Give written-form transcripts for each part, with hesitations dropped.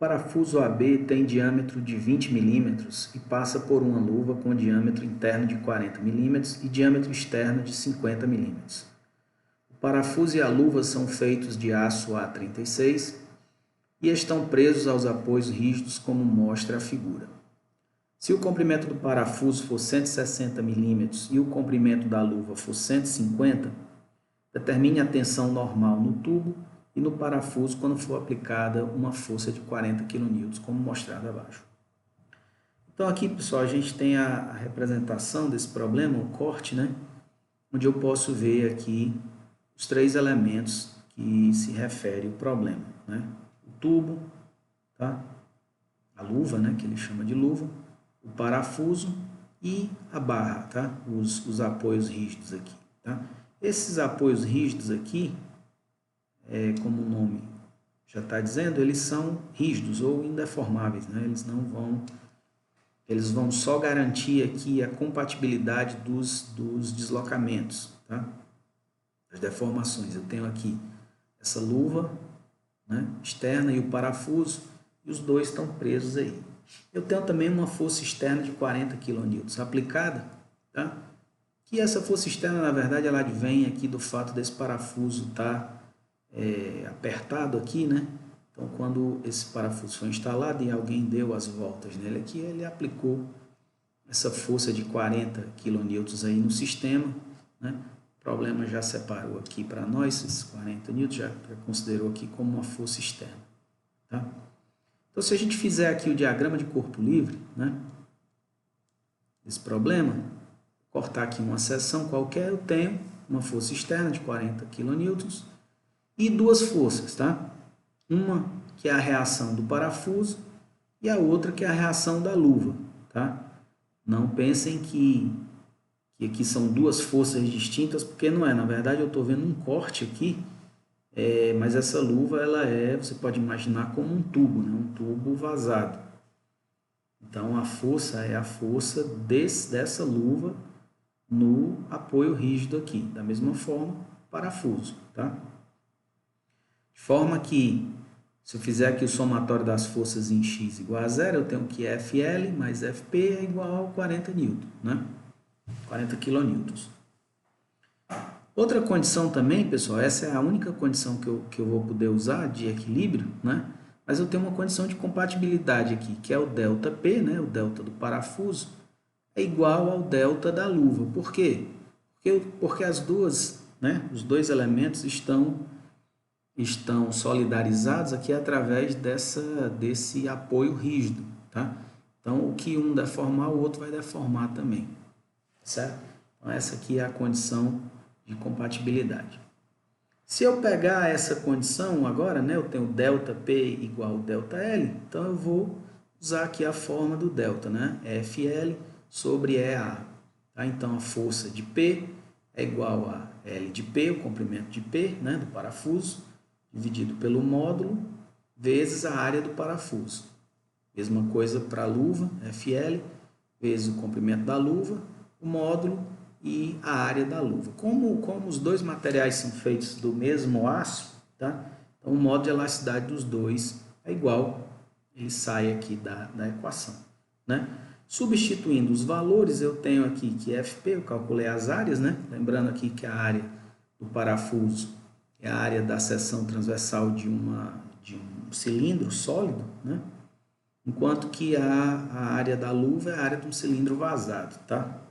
parafuso AB tem diâmetro de 20 mm e passa por uma luva com diâmetro interno de 40 mm e diâmetro externo de 50 mm. O parafuso e a luva são feitos de aço A36 e estão presos aos apoios rígidos como mostra a figura. Se o comprimento do parafuso for 160 mm e o comprimento da luva for 150, determine a tensão normal no tubo e no parafuso quando for aplicada uma força de 40 kN, como mostrado abaixo. Então aqui, pessoal, a gente tem a representação desse problema, o corte, né? Onde eu posso ver aqui os três elementos que se refere ao problema, né? O tubo, tá? A luva, né? Que ele chama de luva, o parafuso e a barra, tá? Os apoios rígidos aqui, tá? Esses apoios rígidos aqui, como o nome já está dizendo, eles são rígidos ou indeformáveis, né? Eles vão só garantir aqui a compatibilidade dos deslocamentos, tá? As deformações. Eu tenho aqui essa luva, né, externa e o parafuso, e os dois estão presos aí. Eu tenho também uma força externa de 40 kN aplicada, tá? Que essa força externa, na verdade, ela advém aqui do fato desse parafuso estar apertado aqui, né? Então, quando esse parafuso foi instalado e alguém deu as voltas nele aqui, ele aplicou essa força de 40 kN aí no sistema, né? O problema já separou aqui para nós, esses 40 N, já considerou aqui como uma força externa, tá? Então, se a gente fizer aqui o diagrama de corpo livre, né? Esse problema, cortar aqui uma seção qualquer, eu tenho uma força externa de 40 kN e duas forças, tá? Uma que é a reação do parafuso e a outra que é a reação da luva, tá? Não pensem que aqui são duas forças distintas, porque não é. Na verdade, eu estou vendo um corte aqui, mas essa luva, ela você pode imaginar como um tubo, né? Um tubo vazado. Então, a força é a força dessa luva no apoio rígido aqui. Da mesma forma, parafuso, tá? De forma que, se eu fizer aqui o somatório das forças em x igual a zero, eu tenho que FL mais FP é igual a 40 N, né? 40 kN. Outra condição também, pessoal, essa é a única condição que eu vou poder usar de equilíbrio, né? Mas eu tenho uma condição de compatibilidade aqui, que é o ΔP, né? O delta do parafuso, é igual ao delta da luva. Por quê? Porque as duas, né? Os dois elementos estão solidarizados aqui através desse apoio rígido, tá? Então, o que um deformar, o outro vai deformar também, certo? Então, essa aqui é a condição de compatibilidade. Se eu pegar essa condição agora, né, eu tenho ΔP igual a ΔL, então eu vou usar aqui a forma do delta, né? FL sobre EA. Tá? Então, a força de P é igual a L de P, o comprimento de P, né, do parafuso, dividido pelo módulo, vezes a área do parafuso. Mesma coisa para a luva, FL, vezes o comprimento da luva, o módulo e a área da luva. Como os dois materiais são feitos do mesmo aço, tá? Então o modo de elasticidade dos dois é igual, ele sai aqui da equação, né? Substituindo os valores, eu tenho aqui que FP, eu calculei as áreas, né? Lembrando aqui que a área do parafuso é a área da seção transversal de um cilindro sólido, né? Enquanto que a área da luva é a área de um cilindro vazado, tá?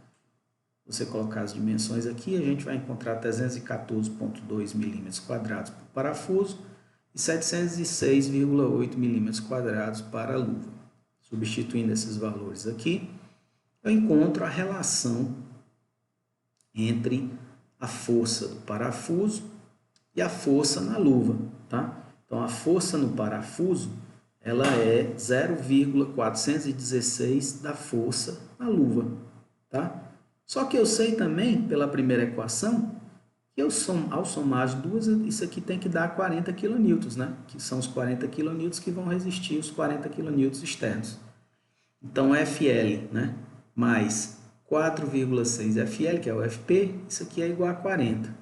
Você colocar as dimensões aqui, a gente vai encontrar 314,2 milímetros quadrados para o parafuso e 706,8 milímetros quadrados para a luva. Substituindo esses valores aqui, eu encontro a relação entre a força do parafuso e a força na luva, tá? Então, a força no parafuso, ela é 0,416 da força na luva, tá? Só que eu sei também, pela primeira equação, que ao somar as duas, isso aqui tem que dar 40 kN, né? Que são os 40 kN que vão resistir os 40 kN externos. Então, FL, né, mais 4,6 FL, que é o FP, isso aqui é igual a 40.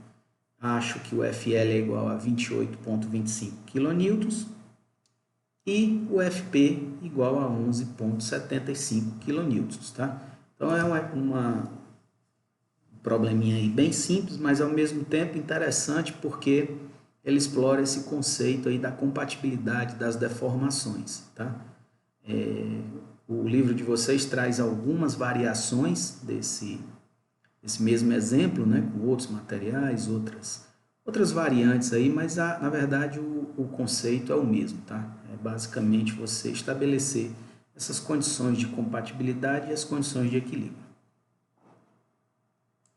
Acho que o FL é igual a 28,25 kN. e o FP igual a 11,75 kN, tá? Então é um probleminha aí bem simples, mas ao mesmo tempo interessante porque ele explora esse conceito aí da compatibilidade das deformações, tá? O livro de vocês traz algumas variações desse mesmo exemplo, né, com outros materiais, outras variantes aí, mas na verdade o conceito é o mesmo, tá? É basicamente você estabelecer essas condições de compatibilidade e as condições de equilíbrio.